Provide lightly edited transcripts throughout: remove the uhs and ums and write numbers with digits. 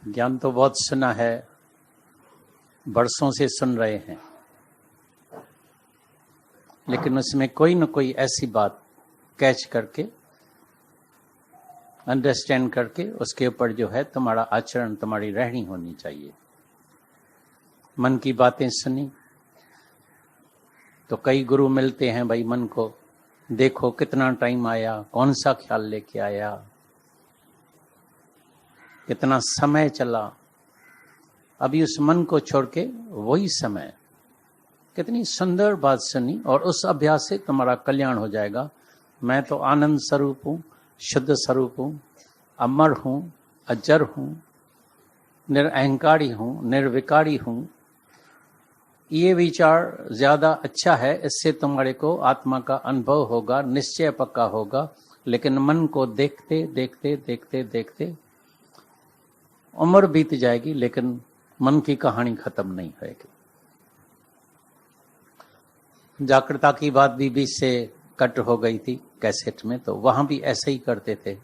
ज्ञान तो बहुत सुना है, बरसों से सुन रहे हैं, लेकिन उसमें कोई न कोई ऐसी बात कैच करके, अंडरस्टैंड करके उसके ऊपर जो है तुम्हारा आचरण, तुम्हारी रहनी होनी चाहिए। मन की बातें सुनी तो कई गुरु मिलते हैं, भाई मन को देखो कितना टाइम आया, कौन सा ख्याल लेके आया, कितना समय चला, अभी उस मन को छोड़ के वही समय। कितनी सुंदर बात सुनी, और उस अभ्यास से तुम्हारा कल्याण हो जाएगा। मैं तो आनंद स्वरूप हूँ, शुद्ध स्वरूप हूँ, अमर हूँ, अजर हूँ, निरअहंकारी हूँ, निर्विकारी हूँ। ये विचार ज्यादा अच्छा है, इससे तुम्हारे को आत्मा का अनुभव होगा, निश्चय पक्का होगा। लेकिन मन को देखते देखते देखते देखते उम्र बीत जाएगी, लेकिन मन की कहानी खत्म नहीं होगी। जागृता की बात भी बीच से कट हो गई थी कैसेट में, तो वहां भी ऐसे ही करते थे।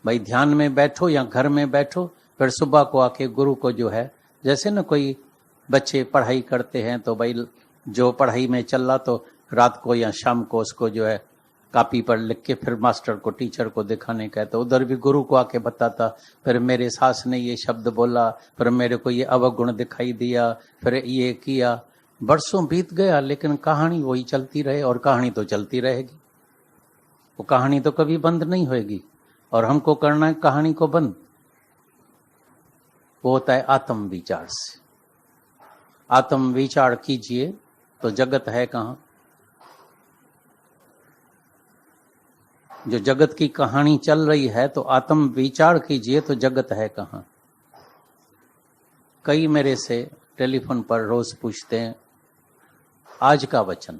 भाई ध्यान में बैठो या घर में बैठो, फिर सुबह को आके गुरु को जो है, जैसे ना कोई बच्चे पढ़ाई करते हैं तो भाई जो पढ़ाई में चल रहा तो रात को या शाम को उसको जो है कापी पर लिख के फिर मास्टर को, टीचर को दिखाने का है। तो उधर भी गुरु को आके बताता, फिर मेरे सास ने ये शब्द बोला, फिर मेरे को ये अवगुण दिखाई दिया, फिर ये किया। बरसों बीत गया, लेकिन कहानी वही चलती रहे, और कहानी तो चलती रहेगी। वो कहानी तो कभी बंद नहीं होगी, और हमको करना है कहानी को बंद। वो होता है आत्म विचार से। आत्म विचार कीजिए तो जगत है कहां। जो जगत की कहानी चल रही है, तो आत्म विचार कीजिए तो जगत है कहां। कई मेरे से टेलीफोन पर रोज पूछते हैं आज का वचन,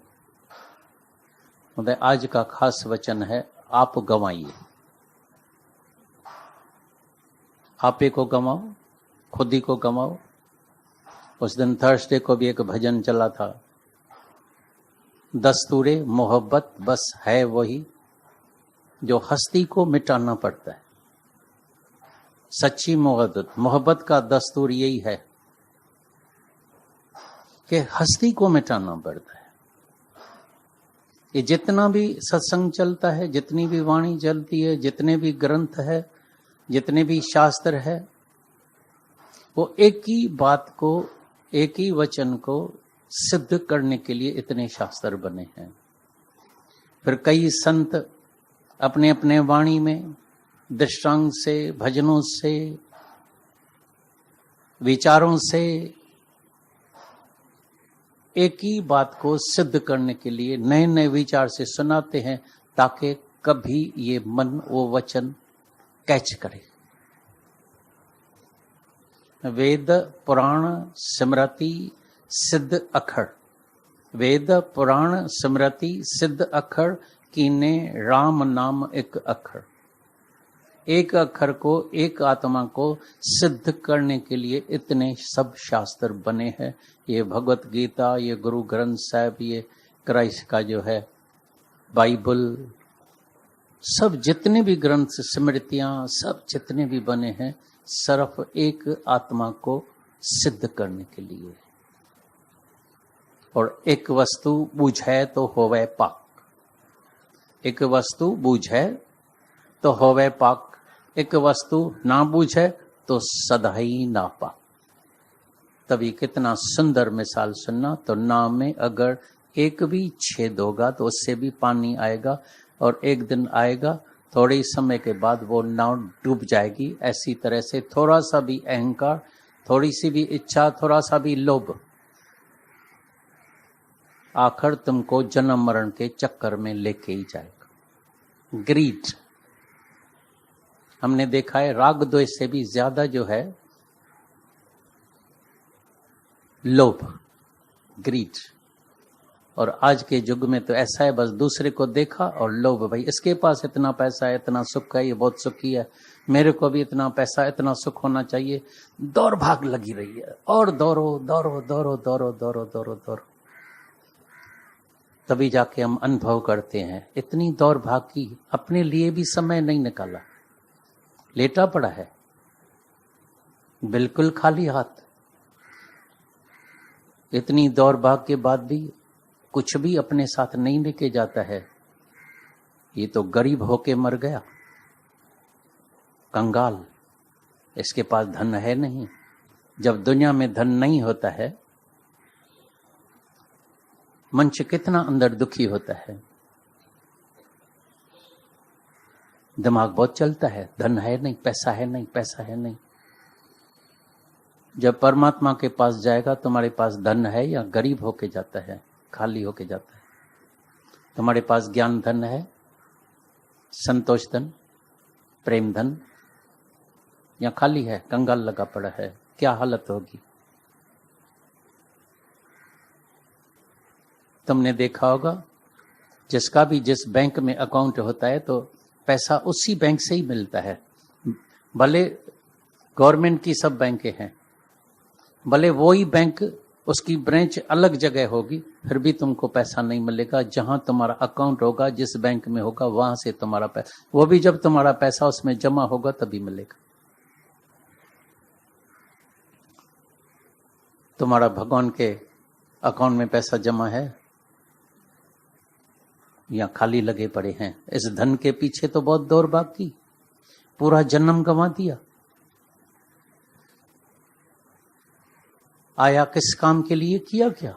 मतलब आज का खास वचन है आप गंवाइए। आपे को गंवाओ, खुद ही को गंवाओ। उस दिन थर्सडे को भी एक भजन चला था, दस्तूरे मोहब्बत बस है वही जो हस्ती को मिटाना पड़ता है। सच्ची मोहब्बत का दस्तूर यही है कि हस्ती को मिटाना पड़ता है। ये जितना भी सत्संग चलता है, जितनी भी वाणी चलती है, जितने भी ग्रंथ है, जितने भी शास्त्र है, वो एक ही बात को, एक ही वचन को सिद्ध करने के लिए इतने शास्त्र बने हैं। फिर कई संत अपने अपने वाणी में दृष्टांत से, भजनों से, विचारों से एक ही बात को सिद्ध करने के लिए नए नए विचार से सुनाते हैं, ताकि कभी ये मन वो वचन कैच करे। वेद पुराण स्मृति सिद्ध अखर, वेद पुराण स्मृति सिद्ध अखर, कीने राम नाम एक अखर। एक अखर को, एक आत्मा को सिद्ध करने के लिए इतने सब शास्त्र बने हैं। ये भगवत गीता, ये गुरु ग्रंथ साहिब, ये क्राइस्ट का जो है बाइबल, सब जितने भी ग्रंथ, स्मृतियां, सब जितने भी बने हैं, सिर्फ एक आत्मा को सिद्ध करने के लिए। और एक वस्तु बूझे तो होवे पाक, एक वस्तु बूझे तो होवे पाक, एक वस्तु ना बूझे तो सदा ही ना पाक। तभी कितना सुंदर मिसाल सुनना, तो नाव में अगर एक भी छेद होगा तो उससे भी पानी आएगा, और एक दिन आएगा, थोड़े समय के बाद वो नाव डूब जाएगी। ऐसी तरह से थोड़ा सा भी अहंकार, थोड़ी सी भी इच्छा, थोड़ा सा भी लोभ, आखिर तुमको जन्म मरण के चक्कर में लेके ही जाएगा। ग्रीड, हमने देखा है राग द्वेष से भी ज्यादा जो है लोभ, ग्रीड। और आज के युग में तो ऐसा है, बस दूसरे को देखा और लोभ, भाई इसके पास इतना पैसा है, इतना सुख है, ये बहुत सुखी है, मेरे को भी इतना पैसा, इतना सुख होना चाहिए। दौड़ भाग लगी रही है, और दौड़ो दौड़ो दौड़ो दौड़ो दौड़ो दौड़ो दौड़ो, तभी जाके हम अनुभव करते हैं। इतनी दौड़ भाग की, अपने लिए भी समय नहीं निकाला, लेटा पड़ा है। बिल्कुल खाली हाथ। इतनी दौड़ भाग के बाद भी कुछ भी अपने साथ नहीं लेके जाता है। ये तो गरीब होके मर गया, कंगाल, इसके पास धन है नहीं। जब दुनिया में धन नहीं होता है, मनुष्य कितना अंदर दुखी होता है। दिमाग बहुत चलता है, धन है नहीं, पैसा है नहीं, पैसा है नहीं। जब परमात्मा के पास जाएगा, तुम्हारे पास धन है या गरीब होके जाता है, खाली होके जाता है। तुम्हारे पास ज्ञान धन है, संतोष धन, प्रेम धन, या खाली है, कंगाल लगा पड़ा है, क्या हालत होगी। तुमने देखा होगा, जिसका भी जिस बैंक में अकाउंट होता है तो पैसा उसी बैंक से ही मिलता है। भले गवर्नमेंट की सब बैंकें हैं, भले वही बैंक उसकी ब्रांच अलग जगह होगी, फिर भी तुमको पैसा नहीं मिलेगा। जहां तुम्हारा अकाउंट होगा, जिस बैंक में होगा, वहां से तुम्हारा पैसा, वो भी जब तुम्हारा पैसा उसमें जमा होगा तभी मिलेगा। तुम्हारा भगवान के अकाउंट में पैसा जमा है या खाली लगे पड़े हैं? इस धन के पीछे तो बहुत दौड़ भाग की, पूरा जन्म गंवा दिया। आया किस काम के लिए, किया क्या?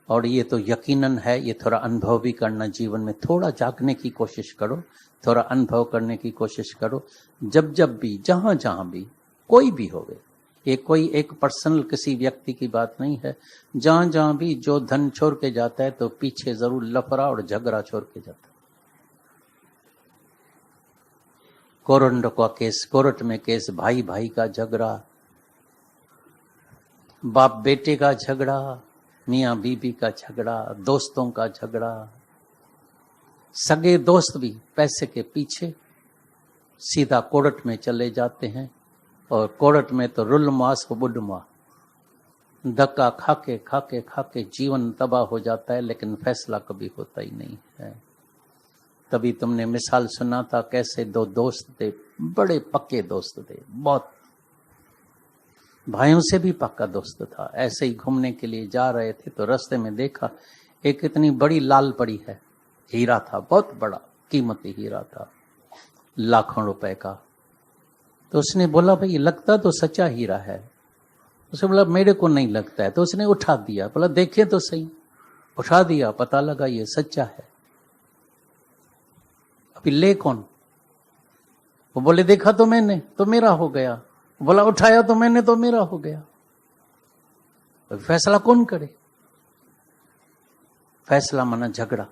और ये तो यकीनन है, ये थोड़ा अनुभव भी करना जीवन में, थोड़ा जागने की कोशिश करो, थोड़ा अनुभव करने की कोशिश करो। जब जब भी, जहां जहां भी, कोई भी होवे, ये कोई एक पर्सनल किसी व्यक्ति की बात नहीं है, जहां जहां भी जो धन छोड़ के जाता है तो पीछे जरूर लफड़ा और झगड़ा छोड़ के जाता है। कोरंड का केस, कोर्ट में केस, भाई भाई का झगड़ा, बाप बेटे का झगड़ा, मियाँ बीबी का झगड़ा, दोस्तों का झगड़ा। सगे दोस्त भी पैसे के पीछे सीधा कोर्ट में चले जाते हैं, और कोर्ट में तो रुल मास बुडमा, धक्का खाके खाके खाके जीवन तबाह हो जाता है, लेकिन फैसला कभी होता ही नहीं है। तभी तुमने मिसाल सुना था, कैसे दो दोस्त थे, बड़े पक्के दोस्त थे, बहुत भाइयों से भी पक्का दोस्त था। ऐसे ही घूमने के लिए जा रहे थे तो रास्ते में देखा एक इतनी बड़ी लाल पड़ी है, हीरा था, बहुत बड़ा कीमती हीरा था, लाखों रुपए का। तो उसने बोला, भाई ये लगता तो सच्चा हीरा है। उसने बोला मेरे को नहीं लगता है। तो उसने उठा दिया, बोला देखे तो सही। उठा दिया, पता लगा ये सच्चा है। अभी ले कौन? वो बोले देखा तो मैंने, तो मेरा हो गया। बोला उठाया तो मैंने, तो मेरा हो गया। अभी फैसला कौन करे? फैसला माना झगड़ा।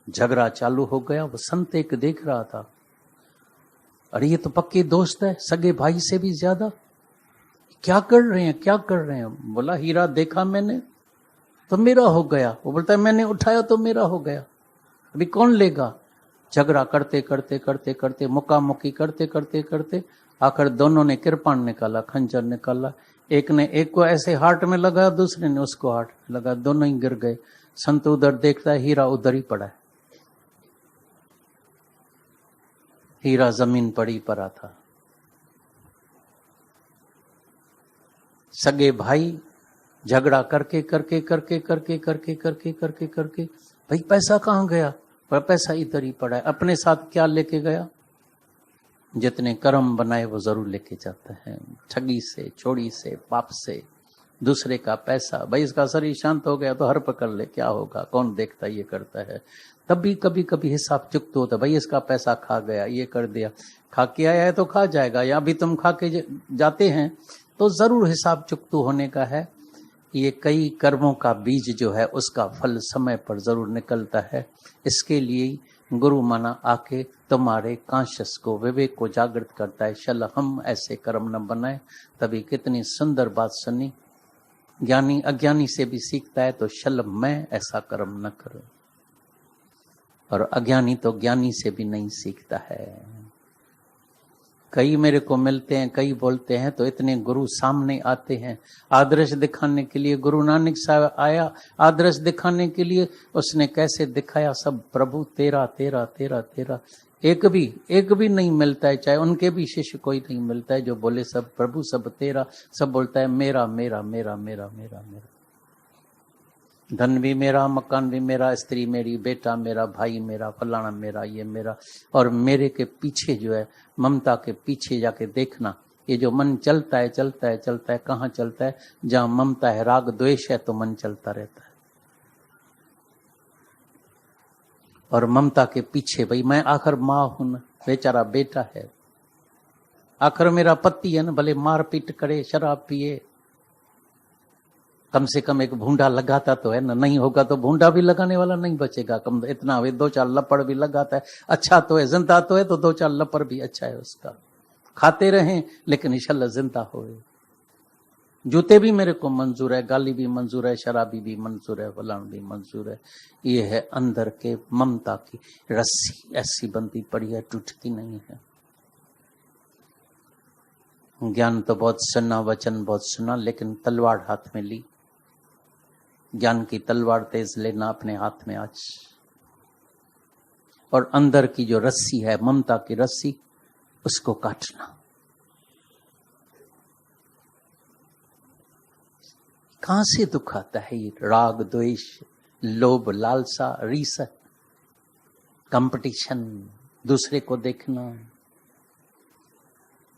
झगड़ा चालू हो गया। वो संत एक देख रहा था, अरे ये तो पक्के दोस्त है, सगे भाई से भी ज्यादा, क्या कर रहे हैं, क्या कर रहे हैं? बोला हीरा देखा मैंने तो मेरा हो गया। वो बोलता है मैंने उठाया तो मेरा हो गया, अभी कौन लेगा? झगड़ा करते करते करते करते, मुक्कामुक्की करते करते करते, आखिर दोनों ने कृपाण निकाला, खंजर निकाला। एक ने एक को ऐसे हार्ट में लगाया, दूसरे ने उसको हार्ट में लगा, दोनों ही गिर गए। संत उधर देखता है, हीरा उधर ही पड़ा है। हीरा जमीन पड़ी पड़ा था। सगे भाई झगड़ा करके करके करके करके करके करके करके करके, भाई पैसा कहाँ गया? पर पैसा इधर ही पड़ा है। अपने साथ क्या लेके गया? जितने कर्म बनाए वो जरूर लेके जाता है, ठगी से, चोरी से, पाप से, दूसरे का पैसा। भाई इसका शरीर शांत हो गया तो हर पकड़ ले, क्या होगा, कौन देखता ये करता है। तब भी कभी कभी हिसाब चुकता होता, भाई इसका पैसा खा गया, ये कर दिया। खा के आया है तो खा जाएगा, या अभी तुम खा के जाते हैं तो जरूर हिसाब चुकता होने का है। ये कई कर्मों का बीज जो है उसका फल समय पर जरूर निकलता है। इसके लिए गुरु माना आके तुम्हारे कॉन्शियस को, विवेक को जागृत करता है। चल हम ऐसे कर्म न बनाए। तभी कितनी सुंदर बात सुनी, ज्ञानी अज्ञानी से भी सीखता है, तो चल मैं ऐसा कर्म न करूं। और अज्ञानी तो ज्ञानी से भी नहीं सीखता है। कई मेरे को मिलते हैं, कई बोलते हैं, तो इतने गुरु सामने आते हैं आदर्श दिखाने के लिए। गुरु नानक साहब आया आदर्श दिखाने के लिए, उसने कैसे दिखाया, सब प्रभु तेरा तेरा तेरा तेरा। एक भी नहीं मिलता है, चाहे उनके भी शिष्य कोई नहीं मिलता है जो बोले सब प्रभु सब तेरा, सब बोलता है मेरा मेरा मेरा मेरा मेरा मेरा। धन भी मेरा, मकान भी मेरा, स्त्री मेरी, बेटा मेरा, भाई मेरा, फलाना मेरा, ये मेरा। और मेरे के पीछे जो है, ममता के पीछे जाके देखना, ये जो मन चलता है चलता है चलता है, कहाँ चलता है? जहाँ ममता है, राग द्वेष है, तो मन चलता रहता है। और ममता के पीछे, भाई मैं आखिर माँ हूं ना, बेचारा बेटा है, आखिर मेरा पति है ना, भले मार पीट करे, शराब पिए, कम से कम एक भूंडा लगाता तो है ना। नहीं होगा तो भूंडा भी लगाने वाला नहीं बचेगा। कम इतना वे 2-4 लपड़ भी लगाता है, अच्छा तो है, जिंदा तो है, तो 2-4 लपड़ भी अच्छा है उसका। खाते रहें लेकिन इंशाल्लाह जिंदा होए। जूते भी मेरे को मंजूर है, गाली भी मंजूर है, शराबी भी मंजूर है, फलान भी मंजूर है। ये है अंदर के ममता की रस्सी, ऐसी बंधी पड़ी है, टूटती नहीं है। ज्ञान तो बहुत सुना, वचन बहुत सुना, लेकिन तलवार हाथ में ली। ज्ञान की तलवार तेज लेना अपने हाथ में आज, और अंदर की जो रस्सी है, ममता की रस्सी, उसको काटना। कहां से दुख आता है? ये राग द्वेष, लोभ, लालसा, रीस, कंपटीशन, दूसरे को देखना।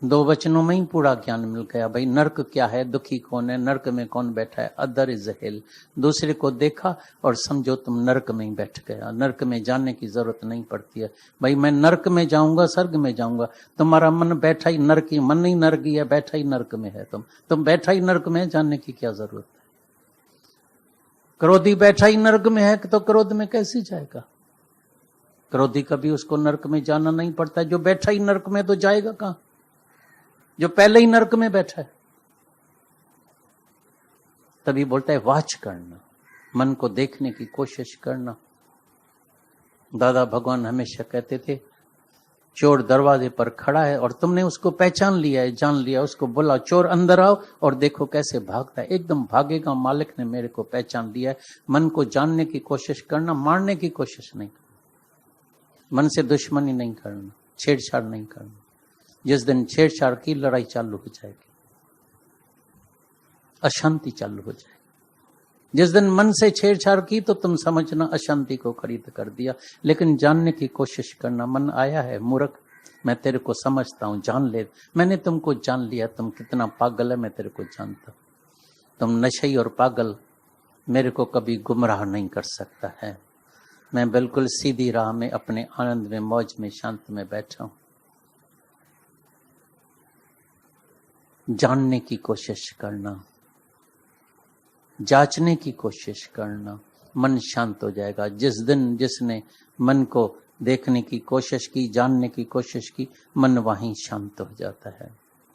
2 वचनों में ही पूरा ज्ञान मिल गया। भाई नरक क्या है, दुखी कौन है, नरक में कौन बैठा है? Other is hello. दूसरे को देखा और समझो तुम नरक में ही बैठ गया। नरक में जाने की जरूरत नहीं पड़ती है। भाई मैं नरक में जाऊंगा, स्वर्ग में जाऊंगा, तुम्हारा मन बैठा ही नरक ही, मन नहीं नरक ही है, बैठा ही नरक में है। तुम बैठा ही नरक में है, जानने की क्या जरूरत है? क्रोधी बैठा ही नरक में है, तो क्रोध में कैसे जाएगा? क्रोधी कभी उसको नरक में जाना नहीं पड़ता है। जो बैठा ही नरक में तो जाएगा कहां? जो पहले ही नरक में बैठा है। तभी बोलता है वाच करना, मन को देखने की कोशिश करना। दादा भगवान हमेशा कहते थे, चोर दरवाजे पर खड़ा है और तुमने उसको पहचान लिया है, जान लिया, उसको बोला चोर अंदर आओ, और देखो कैसे भागता है, एकदम भागेगा। मालिक ने मेरे को पहचान लिया है। मन को जानने की कोशिश करना, मारने की कोशिश नहीं करना, मन से दुश्मनी नहीं करना, छेड़छाड़ नहीं करना। जिस दिन छेड़छाड़ की, लड़ाई चालू हो जाएगी, अशांति चालू हो जाएगी। जिस दिन मन से छेड़छाड़ की तो तुम समझना अशांति को खरीद कर दिया। लेकिन जानने की कोशिश करना। मन आया है, मूर्ख, मैं तेरे को समझता हूं, जान ले, मैंने तुमको जान लिया, तुम कितना पागल है मैं तेरे को जानता हूं। तुम नशई और पागल मेरे को कभी गुमराह नहीं कर सकता है। मैं बिल्कुल सीधी राह में, अपने आनंद में, मौज में, शांत में बैठा हूं। जानने की कोशिश करना, जांचने की कोशिश करना, मन शांत हो जाएगा। जिस दिन जिसने मन को देखने की कोशिश की, जानने की कोशिश की, मन वहीं शांत हो जाता है,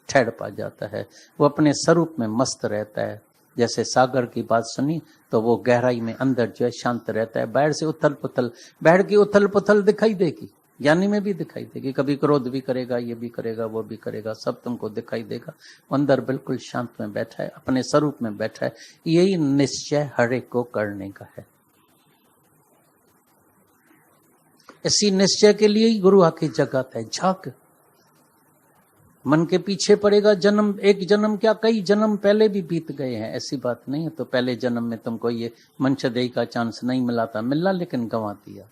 ठहर पा जाता है। वो अपने स्वरूप में मस्त रहता है। जैसे सागर की बात सुनी तो वो गहराई में अंदर जो है शांत रहता है। बाहर से उथल पुथल, बाहर की उथल पुथल दिखाई देगी, ज्ञानी में भी दिखाई देगी। कभी क्रोध भी करेगा, ये भी करेगा, वो भी करेगा, सब तुमको दिखाई देगा। अंदर बिल्कुल शांत में बैठा है, अपने स्वरूप में बैठा है। यही निश्चय हर एक को करने का है। इसी निश्चय के लिए ही गुरु आके जगाता है। झाक, मन के पीछे पड़ेगा। जन्म, एक जन्म क्या, कई जन्म पहले भी बीत गए हैं, ऐसी बात नहीं है। तो पहले जन्म में तुमको ये मंशदेही का चांस नहीं मिला था, मिला लेकिन गंवा दिया।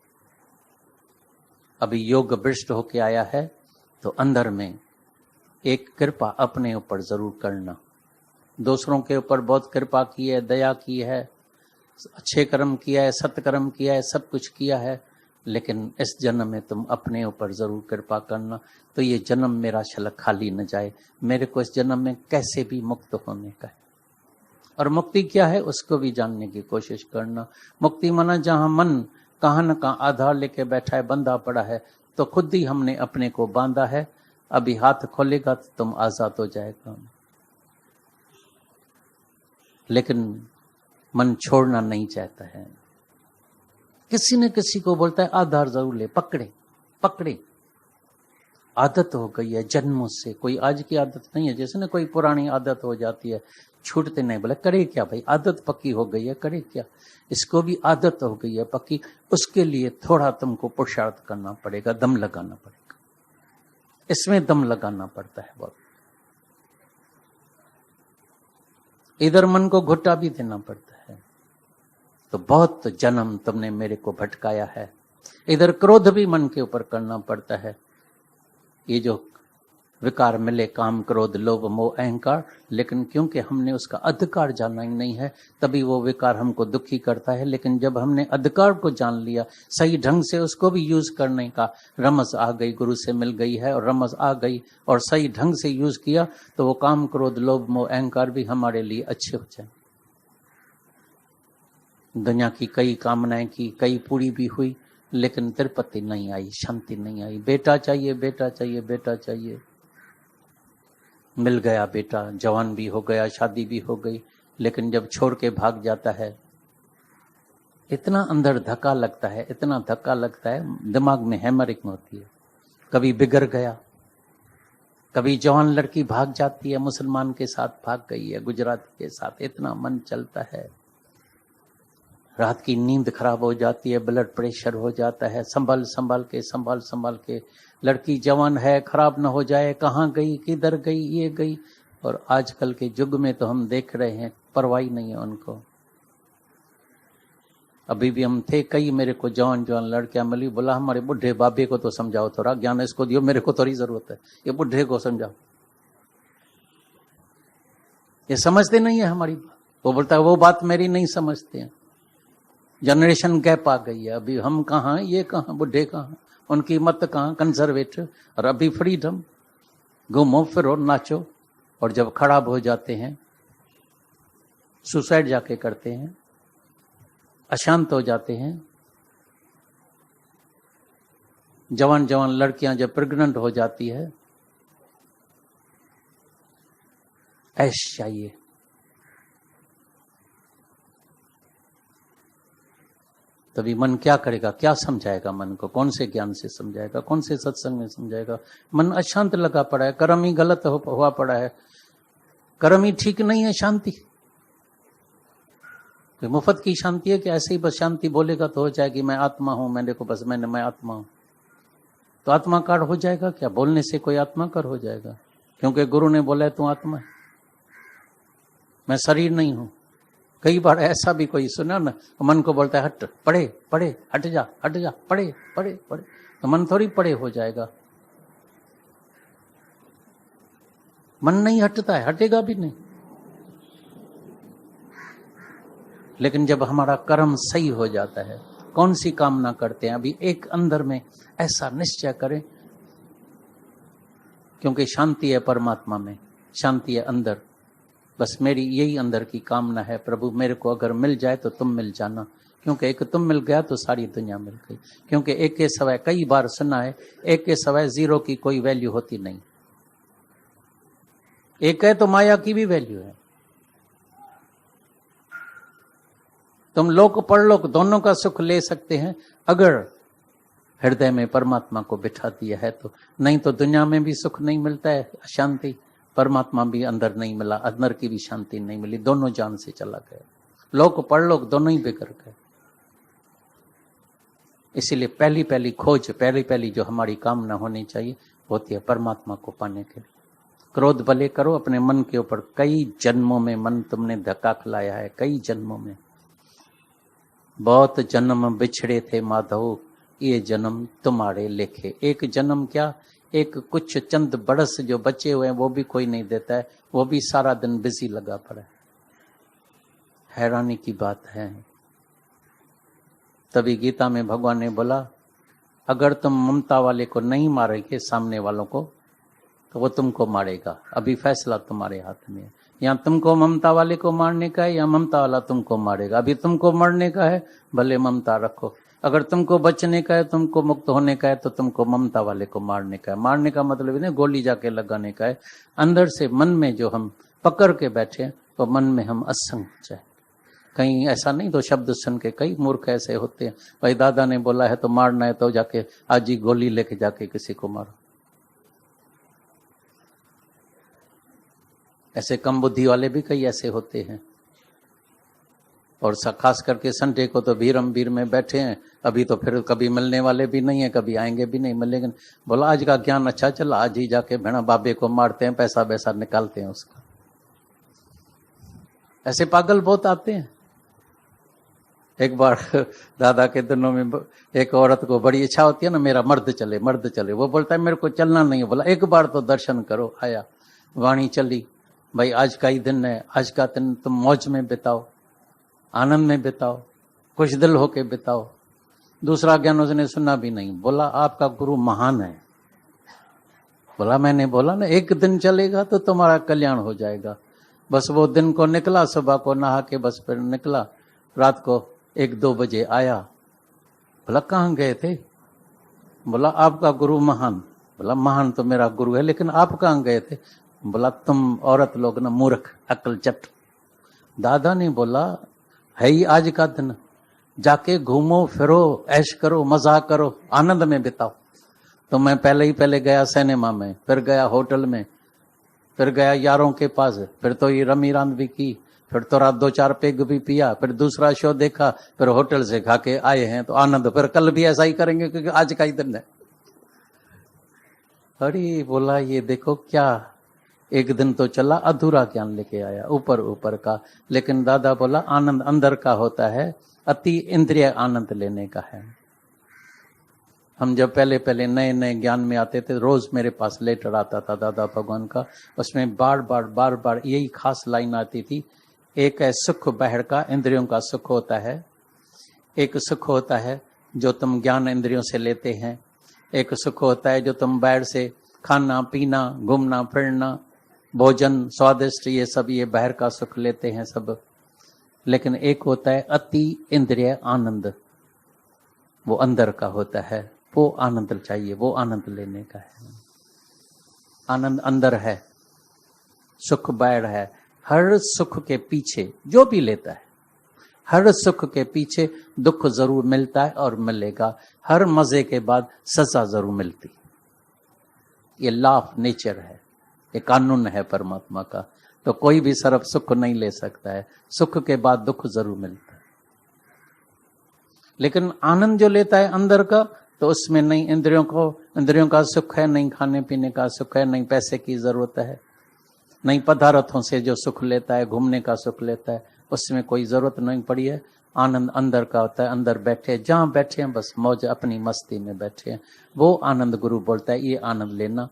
अभी योग भ्रष्ट होके आया है तो अंदर में एक कृपा अपने ऊपर जरूर करना। दूसरों के ऊपर बहुत कृपा की है, दया की है, अच्छे कर्म किया है, सत्कर्म किया है, सब कुछ किया है, लेकिन इस जन्म में तुम अपने ऊपर जरूर कृपा करना। तो ये जन्म मेरा शलक खाली न जाए, मेरे को इस जन्म में कैसे भी मुक्त होने का है। और मुक्ति क्या है उसको भी जानने की कोशिश करना। मुक्ति माना जहां मन कहां न कहां आधार लेके बैठा है, बंधा पड़ा है, तो खुद ही हमने अपने को बांधा है। अभी हाथ खोलेगा तो तुम आजाद हो जाएगा। लेकिन मन छोड़ना नहीं चाहता है। किसी न किसी को बोलता है आधार जरूर ले, पकड़े पकड़े। आदत हो गई है जन्मों से, कोई आज की आदत नहीं है। जैसे ना कोई पुरानी आदत हो जाती है, छूटते नहीं। बोले करे क्या भाई, आदत पक्की हो गई है, करे क्या। इसको भी आदत हो गई है पक्की, उसके लिए थोड़ा तुमको पुरुषार्थ करना पड़ेगा, दम लगाना पड़ेगा। इसमें दम लगाना पड़ता है बहुत। इधर मन को घुट्टा भी देना पड़ता है। तो बहुत जन्म तुमने मेरे को भटकाया है। इधर क्रोध भी मन के ऊपर करना पड़ता है। ये जो विकार मिले, काम क्रोध लोभ मोह अहंकार, लेकिन क्योंकि हमने उसका अधिकार जाना ही नहीं है, तभी वो विकार हमको दुखी करता है। लेकिन जब हमने अधिकार को जान लिया, सही ढंग से उसको भी यूज करने का रमज आ गई, गुरु से मिल गई है और रमज आ गई, और सही ढंग से यूज किया, तो वो काम क्रोध लोभ मोह अहंकार भी हमारे लिए अच्छे हो जाए। दुनिया की कई कामनाएं की, कई पूरी भी हुई, लेकिन तृप्ति नहीं आई, शांति नहीं आई। बेटा चाहिए, बेटा चाहिए, बेटा चाहिए। मिल गया बेटा, जवान भी हो गया, शादी भी हो गई, लेकिन जब छोड़ के भाग जाता है, इतना अंदर धक्का लगता है, इतना धक्का लगता है, दिमाग में हैमरिंग होती है। कभी बिगड़ गया, कभी जवान लड़की भाग जाती है, मुसलमान के साथ भाग गई है, गुजराती के साथ, इतना मन चलता है। रात की नींद खराब हो जाती है, ब्लड प्रेशर हो जाता है, संभाल संभाल के लड़की जवान है, खराब न हो जाए, कहाँ गई, किधर गई, ये गई। और आजकल के युग में तो हम देख रहे हैं, परवाह नहीं है उनको। अभी भी हम थे कई, मेरे को जवान लड़कियां मिली, बोला हमारे बुढ़े बाबे को तो समझाओ, थोड़ा ज्ञान इसको दियो, मेरे को थोड़ी जरूरत है, ये बुढ़े को समझाओ। ये समझते नहीं है हमारी बात। वो बोलता है वो बात मेरी नहीं समझते हैं। जनरेशन गैप आ गई है। अभी हम कहाँ, ये कहाँ, बुढ़े कहाँ, उनकी मत कहाँ, कंजर्वेटिव। और अभी फ्रीडम, घूमो फिरो नाचो। और जब खराब हो जाते हैं, सुसाइड जाके करते हैं, अशांत हो जाते हैं। जवान लड़कियां जब प्रेग्नेंट हो जाती है, ऐश चाहिए। तभी मन क्या करेगा, क्या समझाएगा मन को, कौन से ज्ञान से समझाएगा, कौन से सत्संग में समझाएगा। मन अशांत लगा पड़ा है, कर्म ही गलत हुआ पड़ा है, कर्म ही ठीक नहीं है। शांति तो मुफ्त की शांति है कि ऐसे ही बस शांति बोलेगा तो हो जाएगी, मैं आत्मा हूं, मैंने को बस मैं आत्मा हूं, तो आत्माकार हो जाएगा क्या? बोलने से कोई आत्माकार हो जाएगा? क्योंकि गुरु ने बोला है तू आत्मा है, मैं शरीर नहीं हूं। कई बार ऐसा भी कोई सुना ना, मन को बोलता है हट, पढ़े पढ़े, हट जा, पढ़े पढ़े पढ़े, तो मन थोड़ी पढ़े हो जाएगा। मन नहीं हटता है, हटेगा भी नहीं। लेकिन जब हमारा कर्म सही हो जाता है, कौन सी कामना करते हैं, अभी एक अंदर में ऐसा निश्चय करें, क्योंकि शांति है परमात्मा में, शांति है अंदर। बस मेरी यही अंदर की कामना है, प्रभु मेरे को अगर मिल जाए तो तुम मिल जाना, क्योंकि एक तुम मिल गया तो सारी दुनिया मिल गई। क्योंकि एक के सवाय, कई बार सुना है, एक के सवाय जीरो की कोई वैल्यू होती नहीं। एक है तो माया की भी वैल्यू है। तुम लोक परलोक दोनों का सुख ले सकते हैं अगर हृदय में परमात्मा को बिठा दिया है तो। नहीं तो दुनिया में भी सुख नहीं मिलता है, शांति, परमात्मा भी अंदर नहीं मिला, अंदर की भी शांति नहीं मिली, दोनों जान से चला गया, लोक परलोक दोनों ही बिगड़ गए। इसीलिए पहली खोज, पहली जो हमारी कामना होनी चाहिए होती है परमात्मा को पाने के लिए। क्रोध भले करो अपने मन के ऊपर, कई जन्मों में मन तुमने धक्का खिलाया है, कई जन्मों में, बहुत जन्म बिछड़े थे माधव, ये जन्म तुम्हारे लेखे। एक जन्म क्या, एक कुछ चंद बरस जो बचे हुए हैं वो भी कोई नहीं देता है, वो भी सारा दिन बिजी लगा पड़ा है। हैरानी की बात है। तभी गीता में भगवान ने बोला, अगर तुम ममता वाले को नहीं मारेंगे, सामने वालों को, तो वो तुमको मारेगा। अभी फैसला तुम्हारे हाथ में है, या तुमको ममता वाले को मारने का है या ममता वाला तुमको मारेगा। अभी तुमको मरने का है, भले ममता रखो। अगर तुमको बचने का है, तुमको मुक्त होने का है, तो तुमको ममता वाले को मारने का है। मारने का मतलब नहीं गोली जाके लगाने का है, अंदर से मन में जो हम पकड़ के बैठे हैं, तो मन में हम असंग हो जाए। कहीं ऐसा नहीं तो शब्द सुन के कई मूर्ख ऐसे होते हैं, भाई दादा ने बोला है तो मारना है तो जाके आज ही गोली लेके जाके किसी को मारो। ऐसे कम बुद्धि वाले भी कई ऐसे होते हैं। और खास करके संडे को तो भीरम भीर में बैठे हैं, अभी तो फिर कभी मिलने वाले भी नहीं है, कभी आएंगे भी नहीं, मिलेंगे। बोला आज का ज्ञान अच्छा चला, आज ही जाके भेड़ा बाबे को मारते हैं, पैसा वैसा निकालते हैं उसका। ऐसे पागल बहुत आते हैं। एक बार दादा के दिनों में एक औरत को बड़ी इच्छा होती है ना, मेरा मर्द चले मर्द चले, वो बोलता है मेरे को चलना नहीं है। बोला एक बार तो दर्शन करो। आया, वाणी चली, भाई आज का ही दिन है, आज का दिन तुम मौज में बिताओ, आनंद में बिताओ, खुश दिल होके बिताओ। दूसरा ज्ञान उसने सुना भी नहीं। बोला आपका गुरु महान है। बोला मैंने बोला ना एक दिन चलेगा तो तुम्हारा कल्याण हो जाएगा। बस वो दिन को निकला, सुबह को नहा के बस फिर निकला, रात को 1-2 बजे आया। बोला कहाँ गए थे? बोला आपका गुरु महान। बोला महान तो मेरा गुरु है, लेकिन आप कहाँ गए थे? बोला तुम औरत लोग ना मूर्ख, अक्ल चट। दादा ने बोला है ही आज का दिन, जाके घूमो फिरो, ऐश करो, मजा करो, आनंद में बिताओ। तो मैं पहले गया सिनेमा में, फिर गया होटल में, फिर गया यारों के पास, फिर तो ये रमी रांद भी की, फिर तो रात 2-4 पेग भी पिया, फिर दूसरा शो देखा, फिर होटल से खा के आए हैं तो आनंद। फिर कल भी ऐसा ही करेंगे क्योंकि आज का ही दिन है। अरे बोला ये देखो क्या, एक दिन तो चला, अधूरा ज्ञान लेके आया, ऊपर ऊपर का। लेकिन दादा बोला आनंद अंदर का होता है, अति इंद्रिय आनंद लेने का है। हम जब पहले नए नए ज्ञान में आते थे, रोज मेरे पास लेटर आता था दादा भगवान का, उसमें बार बार यही खास लाइन आती थी। एक है सुख बाहर का, इंद्रियों का सुख होता है। एक सुख होता है जो तुम ज्ञान इंद्रियों से लेते हैं। एक सुख होता है जो तुम बाहर से खाना पीना, घूमना फिरना, भोजन स्वादिष्ट, ये सब ये बाहर का सुख लेते हैं सब। लेकिन एक होता है अति इंद्रिय आनंद, वो अंदर का होता है, वो आनंद चाहिए, वो आनंद लेने का है। आनंद अंदर है, सुख बाहर है। हर सुख के पीछे जो भी लेता है, हर सुख के पीछे दुख जरूर मिलता है और मिलेगा। हर मजे के बाद सजा जरूर मिलती। ये लॉ ऑफ नेचर है, ये कानून है परमात्मा का। तो कोई भी सरफ सुख नहीं ले सकता है, सुख के बाद दुख जरूर मिलता है। लेकिन आनंद जो लेता है अंदर का, तो उसमें नहीं इंद्रियों का सुख है, नहीं खाने पीने का सुख है, नहीं पैसे की जरूरत है, नहीं पदार्थों से जो सुख लेता है, घूमने का सुख लेता है, उसमें कोई जरूरत नहीं पड़ी है। आनंद अंदर का होता है, अंदर बैठे, जहाँ बैठे हैं बस मौज, अपनी मस्ती में बैठे हैं, वो आनंद गुरु बोलता है ये आनंद लेना।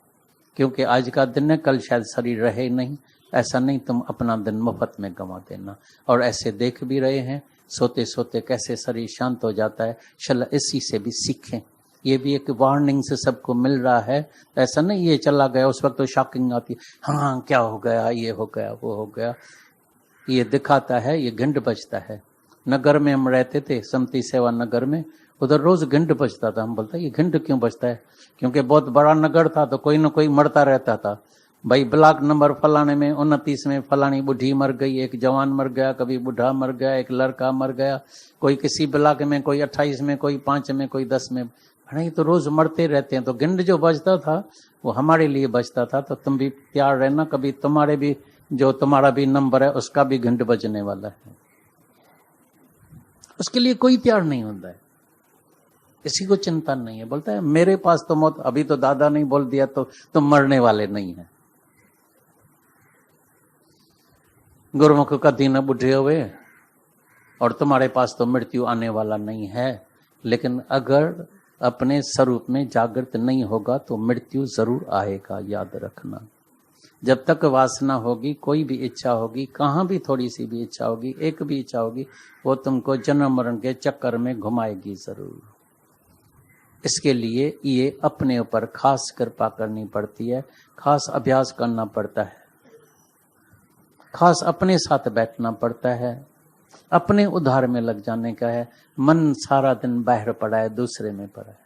क्योंकि आज का दिन है, कल शायद शरीर रहे नहीं, ऐसा नहीं तुम अपना दिन मुफ्त में गंवा देना। और ऐसे देख भी रहे हैं, सोते सोते कैसे शरीर शांत हो जाता है। चल इसी से भी सीखें, ये भी एक वार्निंग से सबको मिल रहा है। ऐसा नहीं ये चला गया, उस वक्त तो शॉकिंग आती है, हाँ क्या हो गया, ये हो गया, वो हो गया। ये दिखाता है, ये घंट बजता है। नगर में हम रहते थे, समती सेवा नगर में, उधर रोज घंट बजता था। हम बोलता ये घंट क्यों बजता है? क्योंकि बहुत बड़ा नगर था, तो कोई ना कोई मरता रहता था। भाई ब्लॉक नंबर फलाने में 29 में फलानी बुढ़ी मर गई, एक जवान मर गया, कभी बूढ़ा मर गया, एक लड़का मर गया, कोई किसी ब्लॉक में, कोई 28 में, कोई 5 में, कोई 10 में। नहीं तो रोज मरते रहते हैं। तो घंट जो बजता था वो हमारे लिए बजता था। तो तुम भी तैयार रहना, कभी तुम्हारे भी जो तुम्हारा भी नंबर है उसका भी घंट बजने वाला है। उसके लिए कोई तैयार नहीं होता है, किसी को चिंता नहीं है। बोलता है मेरे पास तो मौत, अभी तो दादा नहीं बोल दिया तो तुम मरने वाले नहीं है। गुरुमुख कभी न बुढ़े हुए, और तुम्हारे पास तो मृत्यु आने वाला नहीं है। लेकिन अगर अपने स्वरूप में जागृत नहीं होगा तो मृत्यु जरूर आएगा, याद रखना। जब तक वासना होगी, कोई भी इच्छा होगी, कहाँ भी थोड़ी सी भी इच्छा होगी, एक भी इच्छा होगी, वो तुमको जन्म मरण के चक्कर में घुमाएगी जरूर। इसके लिए ये अपने ऊपर खास कृपा करनी पड़ती है, खास अभ्यास करना पड़ता है, खास अपने साथ बैठना पड़ता है, अपने उद्धार में लग जाने का है। मन सारा दिन बाहर पड़ा है, दूसरे में पड़ा है।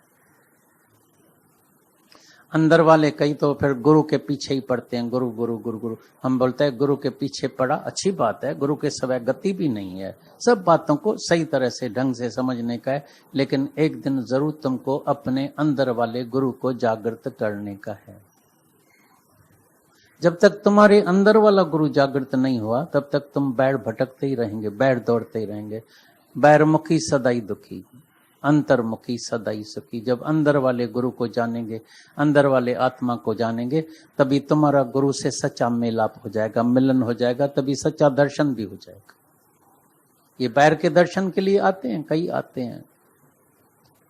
अंदर वाले कई तो फिर गुरु के पीछे ही पड़ते हैं, गुरु गुरु गुरु गुरु। हम बोलते हैं गुरु के पीछे पड़ा, अच्छी बात है, गुरु के सिवाय गति भी नहीं है। सब बातों को सही तरह से ढंग से समझने का है, लेकिन एक दिन जरूर तुमको अपने अंदर वाले गुरु को जागृत करने का है। जब तक तुम्हारे अंदर वाला गुरु जागृत नहीं हुआ तब तक तुम बैर भटकते ही रहेंगे, बैर दौड़ते ही रहेंगे। बैरमुखी सदाई दुखी, अंतर्मुखी सदाई सुखी। जब अंदर वाले गुरु को जानेंगे, अंदर वाले आत्मा को जानेंगे, तभी तुम्हारा गुरु से सच्चा मेलाप हो जाएगा, मिलन हो जाएगा, तभी सच्चा दर्शन भी हो जाएगा। ये बैर के दर्शन के लिए आते हैं, कई आते हैं।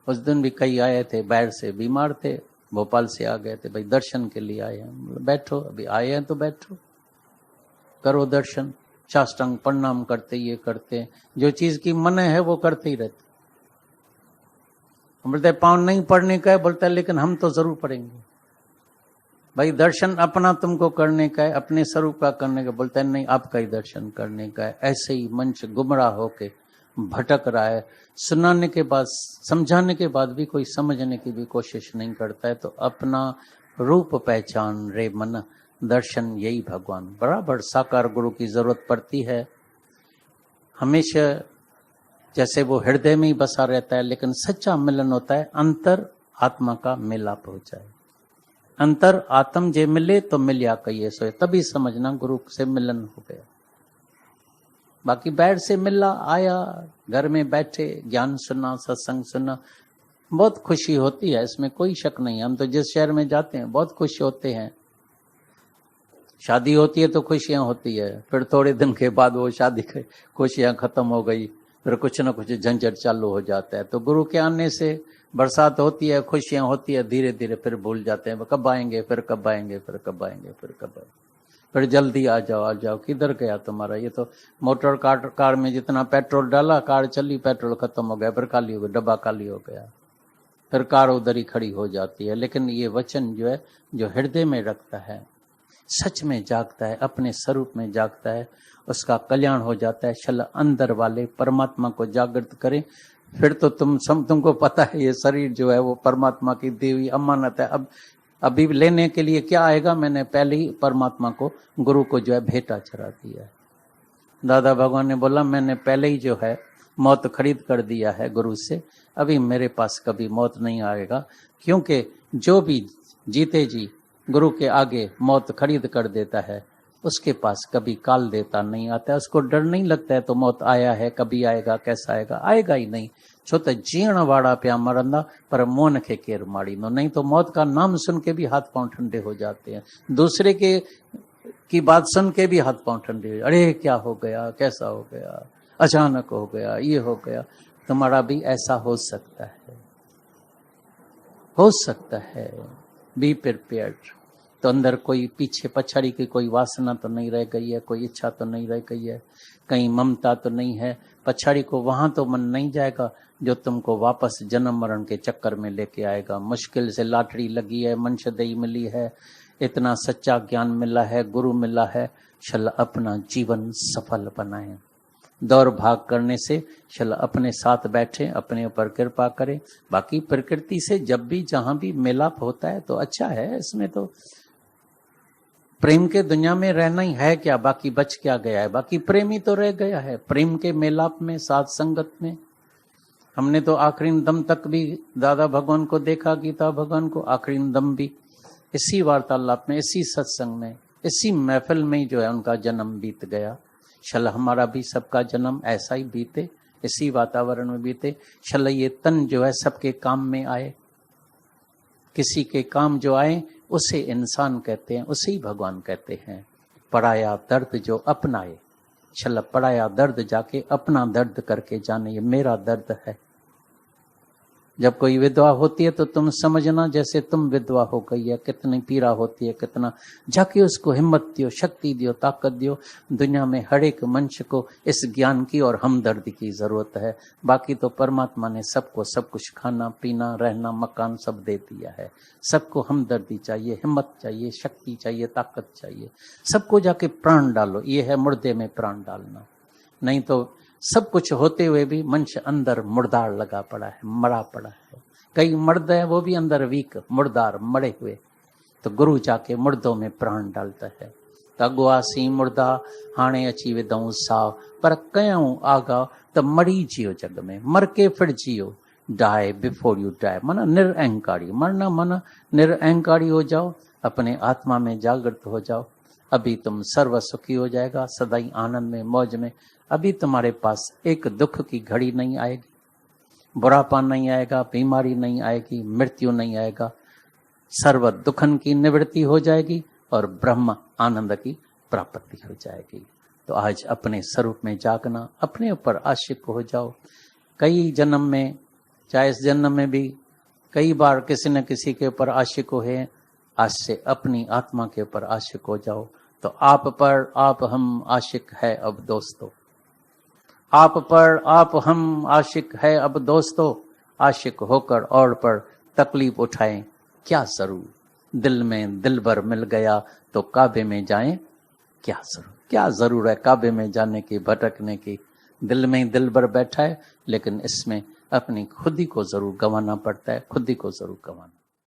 उस दिन भी कई आए थे, बैर से बीमार थे, भोपाल से आ गए थे, भाई दर्शन के लिए आए हैं। बैठो, अभी आए हैं तो बैठो, करो दर्शन। साष्टांग प्रणाम करते, ये करते, जो चीज की मन है वो करते ही रहते। बोलते हैं पाँव नहीं पढ़ने का है, बोलता है लेकिन हम तो जरूर पढ़ेंगे। भाई दर्शन अपना तुमको करने का है, अपने स्वरूप का करने का, बोलता है नहीं आपका ही दर्शन करने का है। ऐसे ही मंच गुमराह होके भटक रहा है, सुनाने के बाद, समझाने के बाद भी कोई समझने की भी कोशिश नहीं करता है। तो अपना रूप पहचान रे मन, दर्शन यही भगवान। बराबर साकार गुरु की जरूरत पड़ती है हमेशा। जैसे वो हृदय में ही बसा रहता है, लेकिन सच्चा मिलन होता है अंतर आत्मा का मिलाप हो जाए। अंतर आत्म जे मिले तो मिलिया कहिए सोए, तभी समझना गुरु से मिलन हो गया। बाकी बैठ से मिला, आया, घर में बैठे, ज्ञान सुना, सत्संग सुना, बहुत खुशी होती है, इसमें कोई शक नहीं। हम तो जिस शहर में जाते हैं बहुत खुश होते हैं। शादी होती है तो खुशियां होती है, फिर थोड़े दिन के बाद वो शादी की खुशियां खत्म हो गई, फिर कुछ ना कुछ झंझट चालू हो जाता है। तो गुरु के आने से बरसात होती है, खुशियां होती है, धीरे धीरे फिर भूल जाते हैं, कब आएंगे, फिर कब आएंगे, फिर कब आएंगे, फिर कब आएंगे, फिर जल्दी आ जाओ, आ जाओ। किधर गया तुम्हारा? ये तो मोटर कार में जितना पेट्रोल डाला, कार चली, पेट्रोल खत्म हो गया, फिर खाली हो गया, डब्बा खाली हो गया, फिर कार उधर ही खड़ी हो जाती है। लेकिन ये वचन जो है, जो हृदय में रखता है, सच में जागता है, अपने स्वरूप में जागता है, उसका कल्याण हो जाता है। शल अंदर वाले परमात्मा को जागृत करें, फिर तो तुमको पता है ये शरीर जो है वो परमात्मा की दी हुई अमानत है। अब अभी लेने के लिए क्या आएगा? मैंने पहले ही परमात्मा को, गुरु को जो है भेंटा चढ़ा दिया है। दादा भगवान ने बोला मैंने पहले ही जो है मौत खरीद कर दिया है गुरु से, अभी मेरे पास कभी मौत नहीं आएगा, क्योंकि जो भी जीते जी गुरु के आगे मौत खरीद कर देता है उसके पास कभी काल देता नहीं आता है। उसको डर नहीं लगता है तो मौत आया है, कभी आएगा, कैसा आएगा, आएगा ही नहीं। छो तो जीण वाड़ा प्या मरंदा पर मोन खे केर माड़ी नो। नहीं तो मौत का नाम सुन के भी हाथ पांव ठंडे हो जाते हैं, दूसरे के की बात सुन के भी हाथ पांव ठंडे, अरे क्या हो गया, कैसा हो गया, अचानक हो गया, ये हो गया। तुम्हारा भी ऐसा हो सकता है, हो सकता है। Be prepared. तो अंदर कोई पीछे पछाड़ी की कोई वासना तो नहीं रह गई है, कोई इच्छा तो नहीं रह गई है, कहीं ममता तो नहीं है। पछाड़ी को वहां तो मन नहीं जाएगा जो तुमको वापस जन्म मरण के चक्कर में लेके आएगा। मुश्किल से लाटरी लगी है, मंशदेई मिली है, इतना सच्चा ज्ञान मिला है, गुरु मिला है, शल अपना जीवन सफल बनाए। दौड़ भाग करने से शल अपने साथ बैठे, अपने ऊपर कृपा करें। बाकी प्रकृति से जब भी जहां भी मिलाप होता है तो अच्छा है, इसमें तो प्रेम के दुनिया में रहना ही है क्या, बाकी बच क्या गया है? बाकी प्रेम ही तो रह गया है, प्रेम के मेलाप में, साथ संगत में। हमने तो आखिरी दम तक भी दादा भगवान को देखा, गीता भगवान को आखिरी दम भी इसी वार्तालाप में, इसी सत्संग में, इसी महफिल में जो है उनका जन्म बीत गया। शल हमारा भी सबका जन्म ऐसा ही बीते, इसी वातावरण में बीते। शल ये तन जो है सबके काम में आए, किसी के काम जो आए उसे इंसान कहते हैं, उसे ही भगवान कहते हैं। पराया दर्द जो अपनाए, शल पराया दर्द जाके अपना दर्द करके जाने, ये मेरा दर्द है। जब कोई विधवा होती है तो तुम समझना जैसे तुम विधवा हो गई है, कितनी पीड़ा होती है, कितना। जाके उसको हिम्मत दियो, शक्ति दियो, ताकत दियो। दुनिया में हर एक मनुष्य को इस ज्ञान की और हमदर्दी की जरूरत है। बाकी तो परमात्मा ने सबको सब कुछ, खाना पीना रहना मकान सब दे दिया है। सबको हमदर्दी चाहिए, हिम्मत चाहिए, शक्ति चाहिए, ताकत चाहिए। सबको जाके प्राण डालो, ये है मुर्दे में प्राण डालना। नहीं तो सब कुछ होते हुए भी मनुष्य अंदर मुर्दार लगा पड़ा है, मरा पड़ा है। कई मर्द है वो भी अंदर वीक, मुर्दार, मरे हुए। तो गुरु जाके मुर्दों में प्राण डालता है। तगुआसी मुर्दा हाणे अची विदऊं साव, पर कयूं आगा त मरी जियो जग में, मर के फिर जियो। डाई बिफोर यू डाई, माना निरअहंकारी। मरना माना निरअहंकारी हो जाओ, अपने आत्मा में जागृत हो जाओ। अभी तुम सर्व सुखी हो जाएगा, सदाई आनंद में मौज में। अभी तुम्हारे पास एक दुख की घड़ी नहीं आएगी, बुढ़ापा नहीं आएगा, बीमारी नहीं आएगी, मृत्यु नहीं आएगा। सर्व दुखन की निवृत्ति हो जाएगी और ब्रह्म आनंद की प्राप्ति हो जाएगी। तो आज अपने स्वरूप में जागना, अपने ऊपर आशिक हो जाओ। कई जन्म में, चाहे इस जन्म में भी कई बार किसी न किसी के ऊपर आशिक हुए, आज से अपनी आत्मा के ऊपर आशिक हो जाओ। तो आप पर आप हम आशिक है अब दोस्तों, आप पर आप हम आशिक है अब दोस्तों। आशिक होकर और पर तकलीफ उठाएं क्या जरूर, दिल में दिलबर मिल गया तो काबे में जाएं क्या जरूर। क्या जरूर है काबे में जाने की, भटकने की। दिल में दिलबर बैठा है, लेकिन इसमें अपनी खुद ही को जरूर गंवाना पड़ता है, खुद ही को जरूर गंवाना।